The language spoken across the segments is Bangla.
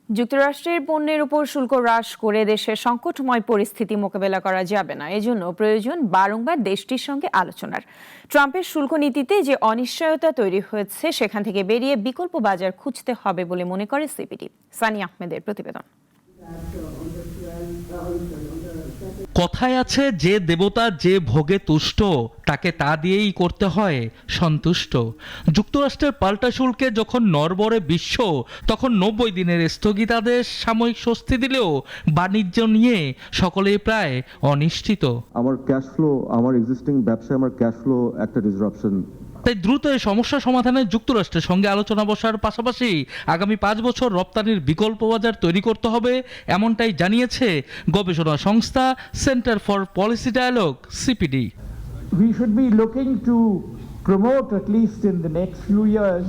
যুক্তরাষ্ট্রের পণ্যের উপর শুল্ক হ্রাস করে দেশের সংকটময় পরিস্থিতি মোকাবেলা করা যাবে না। এজন্য প্রয়োজন বারংবার দেশটির সঙ্গে আলোচনার। ট্রাম্পের শুল্ক নীতিতে যে অনিশ্চয়তা তৈরি হয়েছে সেখান থেকে বেরিয়ে বিকল্প বাজার খুঁজতে হবে বলে মনে করে সিপিডি। সানি আহমেদের প্রতিবেদন। কথায় আছে, যে দেবতা যে ভোগে তুষ্ট তাকে তা দিয়েই করতে হয় সন্তুষ্ট। যুক্তরাষ্ট্রের পাল্টা শুল্কে যখন নড়বড়ে বিশ্ব, তখন 90 দিনের স্থগিতাদেশ সাময়িক স্বস্তি দিলেও বাণিজ্য নিয়ে সকলেই প্রায় অনিশ্চিত। আমার ক্যাশ ফ্লো, আমার এক্সিস্টিং ব্যবসায় আমার ক্যাশ ফ্লো একটা ডিসরাপশন। তাই দ্রুত এই সমস্যা সমাধানে যুক্তরাষ্ট্রের সঙ্গে আলোচনা বসার পাশাপাশি আগামী 5 বছর রপ্তানির বিকল্প বাজার তৈরি করতে হবে, এমনটাই জানিয়েছে গবেষণা সংস্থা Centre for Policy Dialogue CPD. We should be looking to promote, at least in the next few years,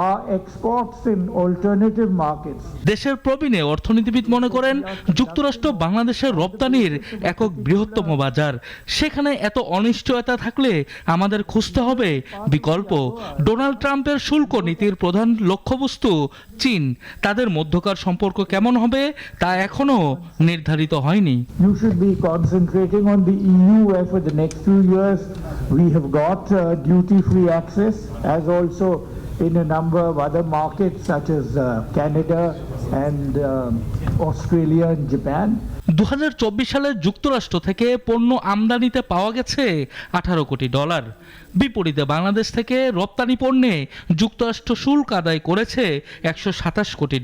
our exports in alternative markets. দেশের প্রবীণ অর্থনীতিবিদ মনে করেন, যুক্তরাষ্ট্র বাংলাদেশের রপ্তানির একক বৃহত্তম বাজার। সেখানে এত অনিশ্চয়তা থাকলে আমাদের খুঁজতে হবে বিকল্প। ডোনাল্ড ট্রাম্পের শুল্ক নীতির প্রধান লক্ষ্যবস্তু চীন। তাদের মধ্যকার সম্পর্ক কেমন হবে তা এখনো নির্ধারিত হয়নি। You should be concentrating on the EU, where for the next few years we have got duty-free access, as also in a number of other markets such as Canada and Australia and Japan. 2024 সালে যুক্তরাষ্ট্র থেকে পণ্য আমদানিতে পাওয়া গেছে $18 কোটি। বিপরীতে বাংলাদেশ থেকে রপ্তানি পণ্যে যুক্তরাষ্ট্র শুল্ক আদায় করেছে $127 কোটি।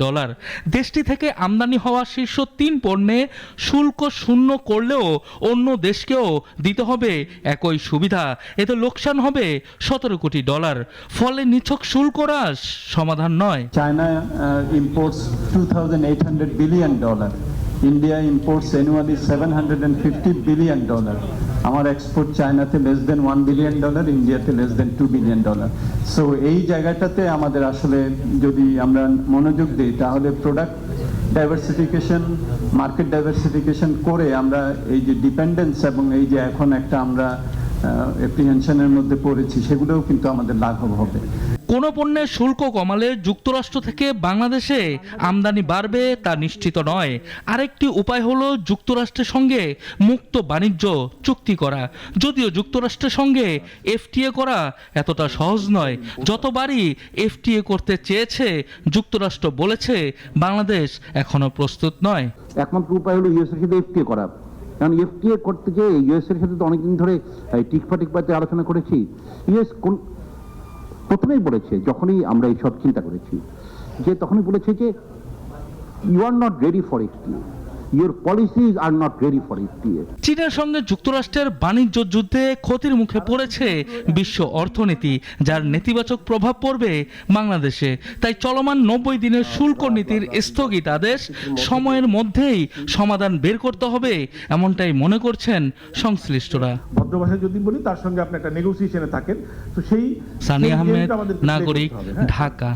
দেশটি থেকে আমদানি হওয়া শীর্ষ 3 পণ্যে শুল্ক শূন্য করলেও অন্য দেশকেও দিতে হবে একই সুবিধা। এতে লোকসান হবে $17 কোটি। ফলে নিছক শুল্ক হ্রাস সমাধান নয়। China imports $2,800 billion. India imports annually $750 billion. Our export চায়নাতে less than $1 billion, ইন্ডিয়াতে less than $2 billion. সো এই জায়গাটাতে আমাদের আসলে যদি আমরা মনোযোগ দিই, তাহলে প্রোডাক্ট ডাইভার্সিফিকেশন, মার্কেট ডাইভার্সিফিকেশন করে আমরা এই যে ডিপেন্ডেন্স এবং এই যে এখন একটা আমরা অ্যাপ্রিহেনশনের মধ্যে পড়েছি, সেগুলোও কিন্তু আমাদের লাঘব হবে। কোন পণ্যের শুল্ক কমালে যুক্তরাষ্ট্র থেকে বাংলাদেশে আমদানি বাড়বে তা নিশ্চিত নয়। আরেকটি উপায় হলো যুক্তরাষ্ট্রের সঙ্গে মুক্ত বাণিজ্য চুক্তি করা। যদিও যুক্তরাষ্ট্রের সঙ্গে এফটিএ করা এতটা সহজ নয়। যতবারই এফটিএ করতে চেয়েছে, যুক্তরাষ্ট্র বলেছে বাংলাদেশ এখনো প্রস্তুত নয়। একমাত্র উপায় হলো ইউএস এর সাথে এফটিএ করা। কারণ এফটিএ করতে গিয়ে ইউএস এর সাথে তো অনেকদিন ধরে টিকফাটিকপাতে আলোচনা করেছি। ইউএস প্রথমেই বলেছে, যখনই আমরা এইসব চিন্তা করেছি, যে তখনই বলেছে যে you are not ready for FTA, your policies are not ready for FTA. চীনের সঙ্গে যুক্তরাষ্ট্রের বাণিজ্য যুদ্ধে ক্ষতির মুখে পড়েছে বিশ্ব অর্থনীতি, যার নেতিবাচক প্রভাব পড়বে বাংলাদেশে। তাই চলমান 90 দিনের শুল্ক নীতির স্থগিতাদেশ সময়ের মধ্যেই সমাধান বের করতে হবে, এমনটাই মনে করছেন সংশ্লিষ্টরা। ভদ্র ভাষায় যদি বলি, তার সঙ্গে আপনি একটা নেগোসিয়েশনে থাকেন, তো সেই সানি আহমেদ, নাগরিক, ঢাকা।